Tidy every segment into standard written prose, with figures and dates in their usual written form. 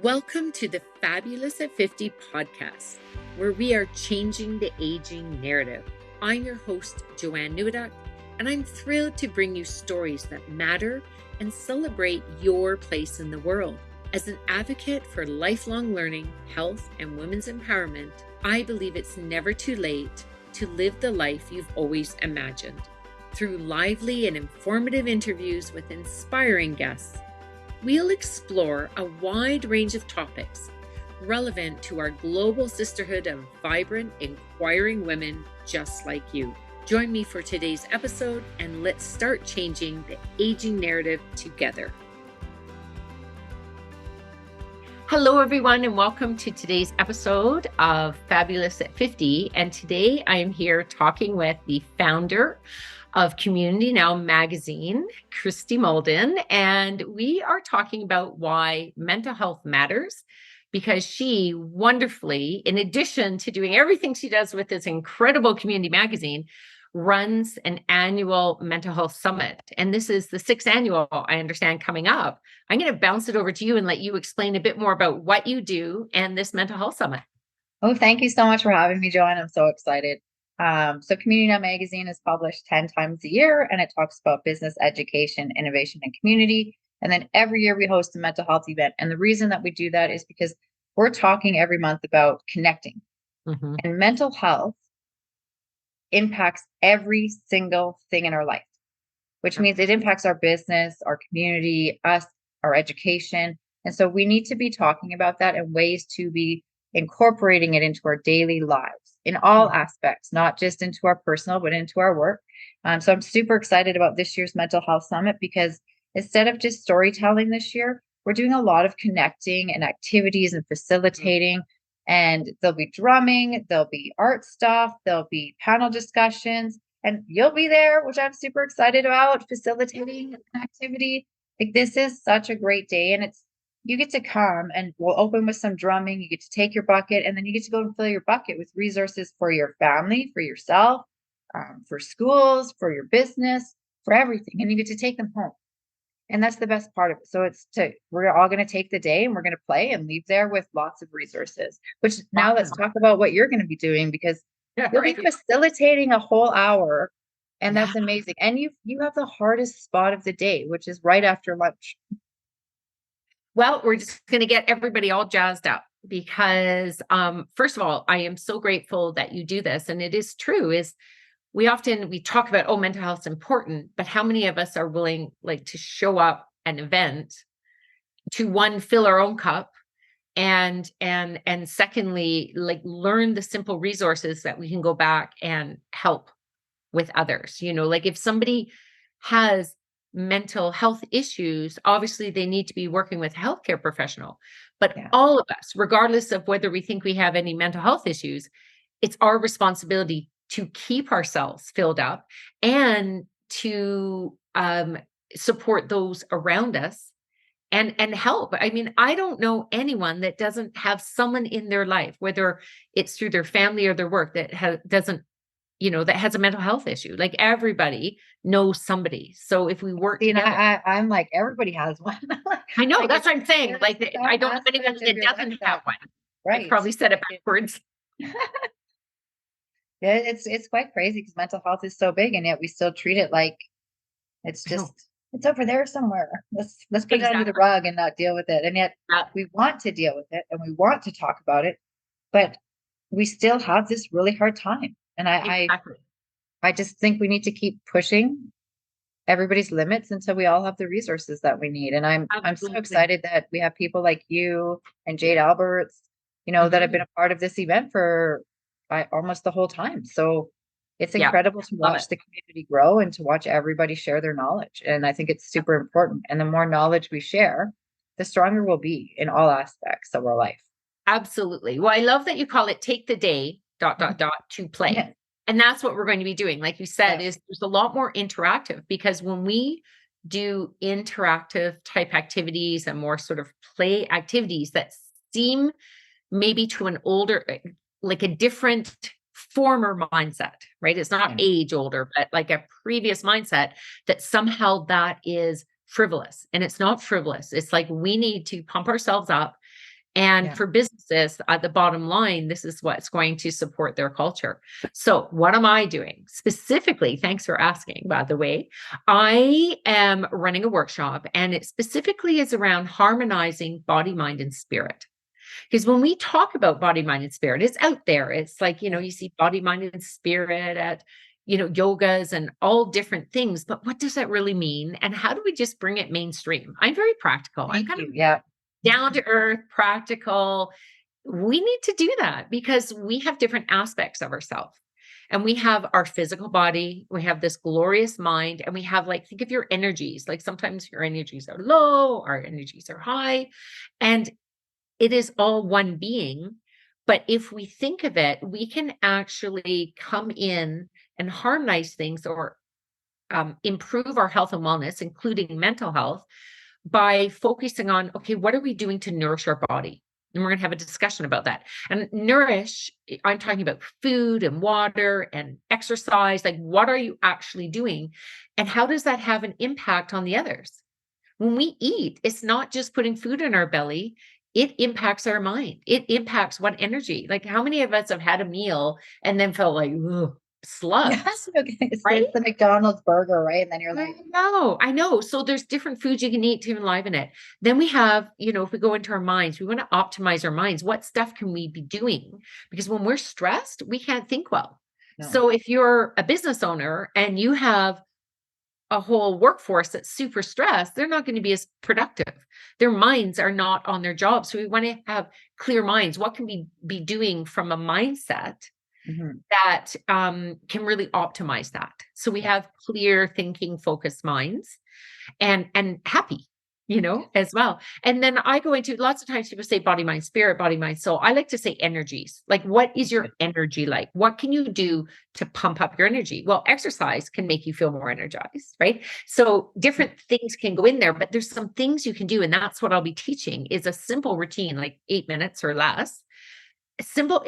Welcome to the Fabulous at 50 podcast, where we are changing the aging narrative. I'm your host, Joanne Neweduk, and I'm thrilled to bring you stories that matter and celebrate your place in the world. As an advocate for lifelong learning, health, and women's empowerment, I believe it's never too late to live the life you've always imagined. Through lively and informative interviews with inspiring guests, we'll explore a wide range of topics relevant to our global sisterhood of vibrant, inquiring women just like you. Join me for today's episode, and let's start changing the aging narrative together. Hello, everyone, and welcome to today's episode of Fabulous at 50. And today I am here talking with the founder of Community Now magazine, Krista Malden, and we are talking about why mental health matters, because she wonderfully, in addition to doing everything she does with this incredible community magazine, runs an annual mental health summit. And this is the 6th annual, I understand, coming up. I'm going to bounce it over to you and let you explain a bit more about what you do and this mental health summit. Oh, thank you so much for having me, Joanne. I'm so excited. So Community Now magazine is published 10 times a year, and it talks about business, education, innovation, and community. And then every year we host a mental health event. And the reason that we do that is because we're talking every month about connecting. Mm-hmm. And mental health impacts every single thing in our life, which means it impacts our business, our community, us, our education. And so we need to be talking about that and ways to be incorporating it into our daily lives in all aspects, not just into our personal, but into our work. So I'm super excited about this year's Mental Health Summit, because instead of just storytelling this year, we're doing a lot of connecting and activities and facilitating. And there'll be drumming, there'll be art stuff, there'll be panel discussions, and you'll be there, which I'm super excited about, facilitating an activity. Like, this is such a great day, and you get to come and we'll open with some drumming. You get to take your bucket, and then you get to go and fill your bucket with resources for your family, for yourself, for schools, for your business, for everything. And you get to take them home. And that's the best part of it. So we're all going to take the day and we're going to play and leave there with lots of resources, which now let's talk about what you're going to be doing, because you'll be facilitating a whole hour. And that's amazing. And you have the hardest spot of the day, which is right after lunch. Well, we're just going to get everybody all jazzed up because, first of all, I am so grateful that you do this. And it is true, we talk about, oh, mental health is important, but how many of us are willing to show up an event to, one, fill our own cup, and secondly, learn the simple resources that we can go back and help with others. If somebody has mental health issues, obviously they need to be working with a healthcare professional. But all of us, regardless of whether we think we have any mental health issues, it's our responsibility to keep ourselves filled up and to support those around us and help. I mean, I don't know anyone that doesn't have someone in their life, whether it's through their family or their work, that that has a mental health issue. Like, everybody knows somebody. So if we work together, I'm like, everybody has one. I know, that's what I'm saying. I don't know anyone that doesn't have one. Right. I probably said it backwards. Yeah, it's quite crazy, because mental health is so big, and yet we still treat it like it's over there somewhere. Let's put it under the rug and not deal with it. And yet we want to deal with it and we want to talk about it, but we still have this really hard time. And I just think we need to keep pushing everybody's limits until we all have the resources that we need. And I'm so excited that we have people like you and Jade Alberts, that have been a part of this event for almost the whole time. So it's incredible to watch the community grow and to watch everybody share their knowledge. And I think it's super important. And the more knowledge we share, the stronger we'll be in all aspects of our life. Absolutely. Well, I love that you call it Take the Day ... to play. Yeah. And that's what we're going to be doing. Like you said, is there's a lot more interactive, because when we do interactive type activities and more sort of play activities that seem maybe to an older, like a different former mindset, right? It's not age older, but like a previous mindset, that somehow that is frivolous. And it's not frivolous. It's like, we need to pump ourselves up And Yeah. for businesses, at the bottom line, this is what's going to support their culture. So what am I doing specifically? Thanks for asking, by the way. I am running a workshop, and it specifically is around harmonizing body, mind, and spirit. Because when we talk about body, mind, and spirit, it's out there. It's like, Yeah. you see body, mind, and spirit at, yogas and all different things. But what does that really mean? And how do we just bring it mainstream? I'm very practical. I'm Thank kind of you. Yeah. down to earth, practical. We need to do that because we have different aspects of ourselves. And we have our physical body, we have this glorious mind, and we have, like, think of your energies. Like, sometimes your energies are low, our energies are high. And it is all one being. But if we think of it, we can actually come in and harmonize things, or improve our health and wellness, including mental health, by focusing on, okay, what are we doing to nourish our body? And we're going to have a discussion about that. And nourish, I'm talking about food and water and exercise. Like, what are you actually doing? And how does that have an impact on the others? When we eat, it's not just putting food in our belly, it impacts our mind. It impacts what energy. Like, how many of us have had a meal and then felt like, ugh, Yes. slugs, Okay. right? It's the McDonald's burger, right? And then you're like, I know. So there's different foods you can eat to enliven it. Then we have, if we go into our minds, we want to optimize our minds. What stuff can we be doing? Because when we're stressed, we can't think well. no. So if you're a business owner and you have a whole workforce that's super stressed, they're not going to be as productive. Their minds are not on their job. So we want to have clear minds. What can we be doing from a mindset Mhm. that can really optimize that? So we have clear thinking, focused minds, and happy, as well. And then I go into, lots of times people say body, mind, spirit, body, mind, soul. I like to say energies. Like, what is your energy like? What can you do to pump up your energy? Well, exercise can make you feel more energized, right? So different things can go in there, but there's some things you can do. And that's what I'll be teaching, is a simple routine, like 8 minutes or less, a simple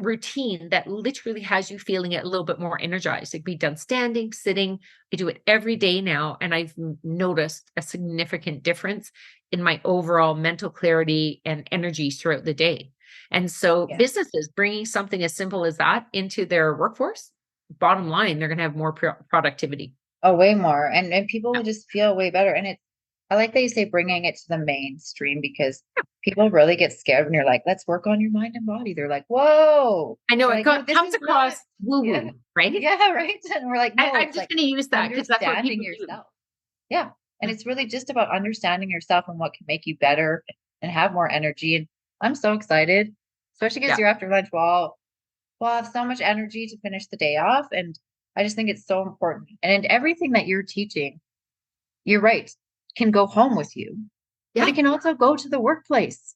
routine that literally has you feeling a little bit more energized. It can be done standing, sitting. I do it every day now, and I've noticed a significant difference in my overall mental clarity and energy throughout the day. And so Yeah. businesses bringing something as simple as that into their workforce, bottom line, they're going to have more productivity. Oh, way more. And people Yeah. will just feel way better. And I like that you say bringing it to the mainstream, because people really get scared when you're like, let's work on your mind and body. They're like, whoa. I know They're it like, no, this comes is not. across woo Yeah. woo, right? Yeah, right. And we're like, no, I'm it's just like going to use that because that's what understanding people do. yourself. Yeah. And it's really just about understanding yourself and what can make you better and have more energy. And I'm so excited, especially because Yeah. you're after lunch. We'll have so much energy to finish the day off. And I just think it's so important. And everything that you're teaching, you're right, can go home with you, but it Yeah. can also go to the workplace,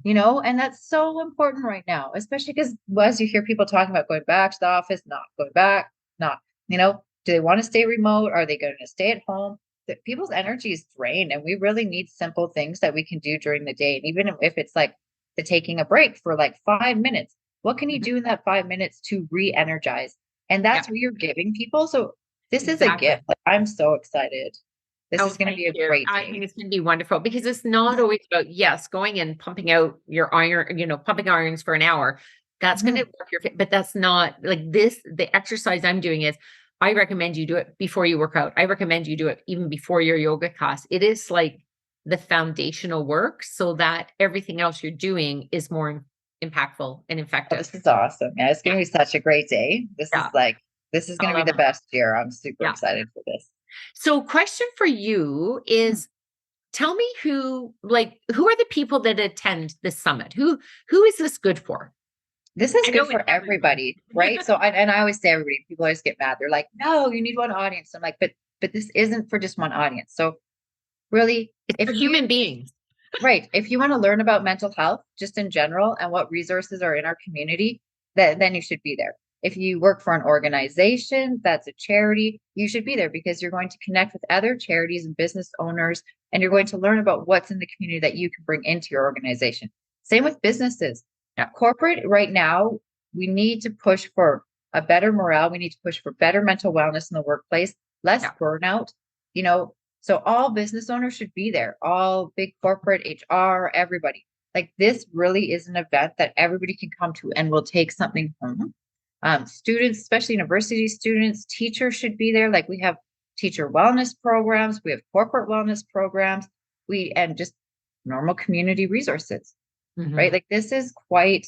and that's so important right now, especially because as you hear people talking about going back to the office, not going back, not, do they want to stay remote? Are they going to stay at home? People's energy is drained, and we really need simple things that we can do during the day. And even if it's like the taking a break for like 5 minutes, what can you Mhm. do in that 5 minutes to re-energize? And Yeah. that's what you're giving people. So this is a Exactly. gift. Like, I'm so excited. This Oh, is going to thank be a you. great I think day. it's going to be wonderful because it's not always about, yes, going and pumping out your iron, pumping irons for an hour. That's going to Mhm. work but that's not like this. The exercise I'm doing is, I recommend you do it before you work out. I recommend you do it even before your yoga class. It is like the foundational work so that everything else you're doing is more impactful and Oh, effective. this is awesome. Yeah, it's going to be such a great day. Yeah. This is going I to be love the it. best year. I'm super Yeah. excited for this. So question for you Hmm. is, tell me who are the people that attend this summit? Who is this good for? This is I good know it's for everyone. everybody, right? So, and I always say everybody, people always get mad. They're like, no, you need one audience. I'm like, but this isn't for just one audience. So really, It's for if human you beings. right. If you want to learn about mental health just in general and what resources are in our community, then you should be there. If you work for an organization that's a charity, you should be there because you're going to connect with other charities and business owners, and you're going to learn about what's in the community that you can bring into your organization. Same with businesses. Yeah. Corporate right now, we need to push for a better morale. We need to push for better mental wellness in the workplace, less Yeah. burnout, you know, so all business owners should be there, all big corporate, HR, everybody. Like this really is an event that everybody can come to and will take something home. Students, especially university students, teachers should be there. Like we have teacher wellness programs, we have corporate wellness programs, and just normal community resources, right? Mhm. Like this is quite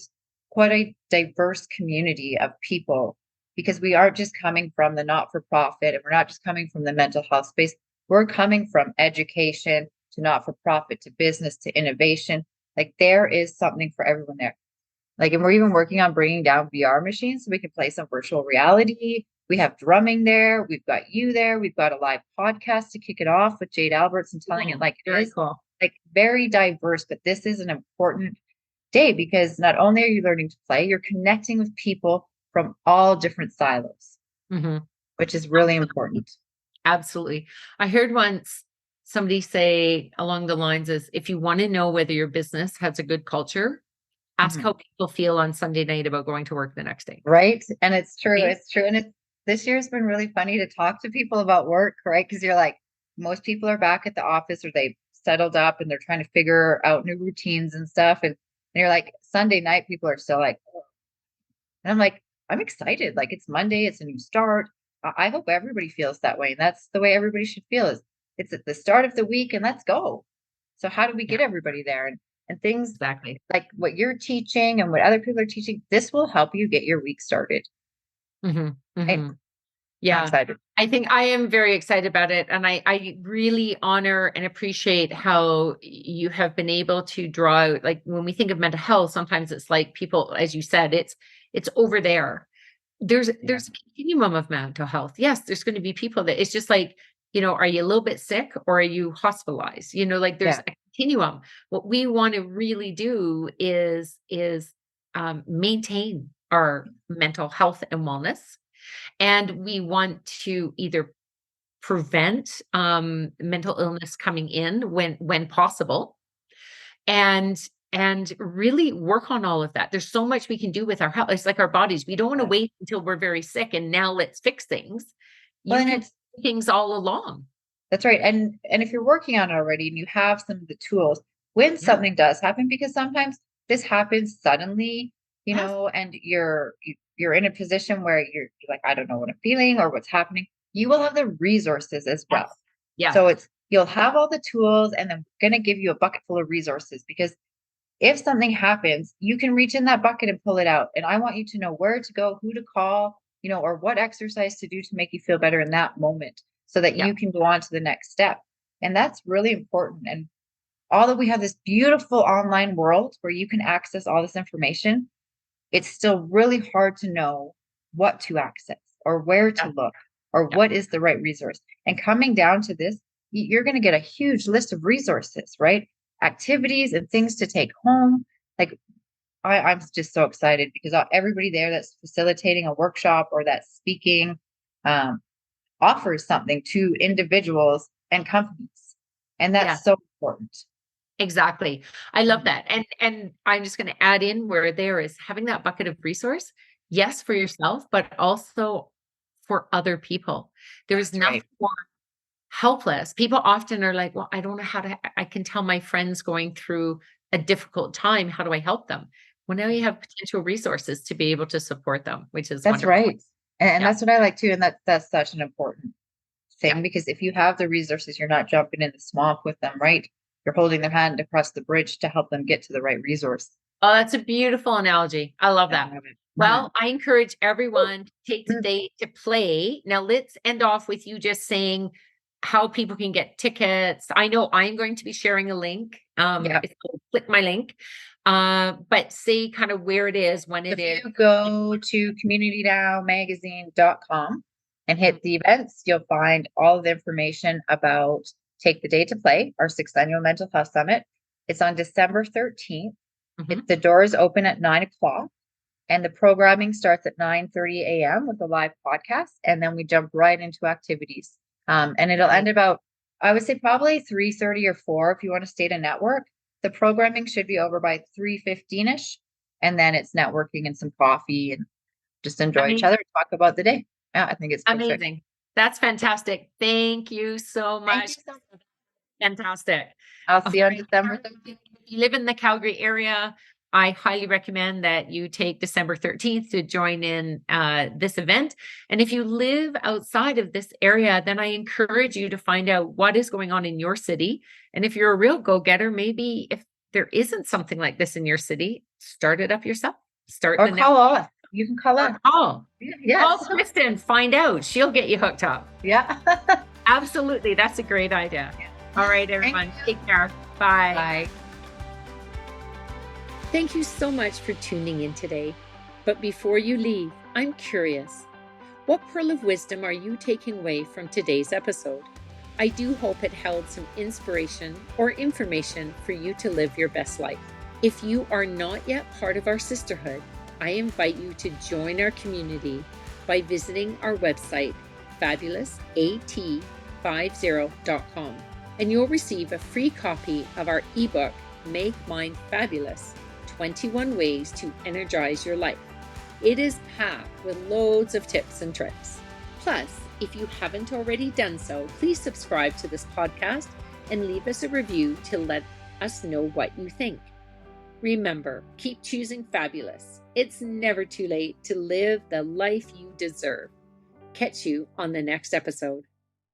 a diverse community of people because we aren't just coming from the not-for-profit and we're not just coming from the mental health space. We're coming from education to not-for-profit to business to innovation. Like there is something for everyone there. Like, and we're even working on bringing down VR machines so we can play some virtual reality. We have drumming there. We've got you there. We've got a live podcast to kick it off with Jade Alberts and telling it Cool. like it Very is, cool. like very diverse. But this is an important day because not only are you learning to play, you're connecting with people from all different silos, Mhm. which is really important. Absolutely. I heard once somebody say along the lines is if you want to know whether your business has a good culture, ask Mhm. how people feel on Sunday night about going to work the next day. Right. And it's true. Right? It's true. And this year's been really funny to talk to people about work, right? Because you're like, most people are back at the office or they settled up and they're trying to figure out new routines and stuff. And you're like, Sunday night, people are still like, "Oh." And I'm like, I'm excited. Like it's Monday, it's a new start. I hope everybody feels that way. And that's the way everybody should feel is it's at the start of the week and let's go. So how do we Yeah, get everybody there? And things exactly. like what you're teaching and what other people are teaching, this will help you get your week started. Mhm. Right? Mhm. I'm Yeah. excited. I think I am very excited about it. And I really honor and appreciate how you have been able to draw out, like when we think of mental health, sometimes it's like people, as you said, it's over there. Yeah. There's a continuum of mental health. Yes, there's going to be people that it's just like, are you a little bit sick or are you hospitalized? Like there's Yeah. a continuum. What we want to really do is maintain our mental health and wellness. And we want to either prevent mental illness coming in when possible, and really work on all of that. There's so much we can do with our health. It's like our bodies. We don't want to Yes. wait until we're very sick and now let's fix things. Well, You and can it's do things all along. that's right. And if you're working on it already and you have some of the tools, when Yeah. something does happen, because sometimes this happens suddenly, Yes. and you're in a position where you're like, I don't know what I'm feeling or what's happening. You will have the resources as Yes. well. Yes. So you'll have all the tools and I'm gonna give you a bucket full of resources because if something happens, you can reach in that bucket and pull it out. And I want you to know where to go, who to call, or what exercise to do to make you feel better in that moment so that Yeah. you can go on to the next step. And that's really important. And although we have this beautiful online world where you can access all this information, it's still really hard to know what to access or where Yeah. to look or Yeah. what is the right resource. And coming down to this, you're going to get a huge list of resources, right? Activities and things to take home. Like I'm just so excited because everybody there that's facilitating a workshop or that's speaking um, offers something to individuals and companies. And Yeah. that's so important. Exactly. I love Mhm. that. And I'm just going to add in where there is having that bucket of resource, yes, for yourself, but also for other people. There is That's nothing right. more helpless. People often are like, well, I don't know how to, I can tell my friends going through a difficult time. How do I help them? Well, now you have potential resources to be able to support them, which is That's wonderful. right. And Yeah. that's what I like too. And that's such an important Yeah. thing because if you have the resources, you're not jumping in the swamp with them, right? You're holding their hand across the bridge to help them get to the right resource. Oh, that's a beautiful analogy. I love I that. love it. Mhm. Well, I encourage Woo. everyone to take the Mm. day to play. Now, let's end off with you just saying how people can get tickets. I know I'm going to be sharing a link. Yeah. It's called Click My Link. But say kind of where it is, when it If is. you go to communitynowmagazine.com and hit the events, you'll find all of the information about Take the Day to Play, our sixth annual mental health summit. It's on December 13th. Mhm. The doors open at 9 o'clock. And the programming starts at 9:30 a.m. with a live podcast, and then we jump right into activities. And it'll Right. end about, I would say, probably 3:30 or 4 if you want to stay to network. The programming should be over by 3:15ish, and then it's networking and some coffee and just enjoy each Amazing. other, talk about the day. Yeah, I think it's perfect. Amazing. That's fantastic. Thank you so Thank you much. so much. Fantastic. I'll see you on Okay. December 13th. If you live in the Calgary area, I highly recommend that you take December 13th to join in this event. And if you live outside of this area, then I encourage you to find out what is going on in your city. And if you're a real go-getter, maybe if there isn't something like this in your city, start it up yourself. Start Or the call us. You can call us. call. Yes. Call Krista, find out. She'll get you hooked up. Yeah. Absolutely. That's a great idea. All right, everyone. Take care. Bye. Bye. Thank you so much for tuning in today. But before you leave, I'm curious. What pearl of wisdom are you taking away from today's episode? I do hope it held some inspiration or information for you to live your best life. If you are not yet part of our sisterhood, I invite you to join our community by visiting our website, fabulousat50.com, and you'll receive a free copy of our ebook, Make Mine Fabulous, 21 Ways to Energize Your Life. It is packed with loads of tips and tricks. Plus, if you haven't already done so, please subscribe to this podcast and leave us a review to let us know what you think. Remember, keep choosing fabulous. It's never too late to live the life you deserve. Catch you on the next episode.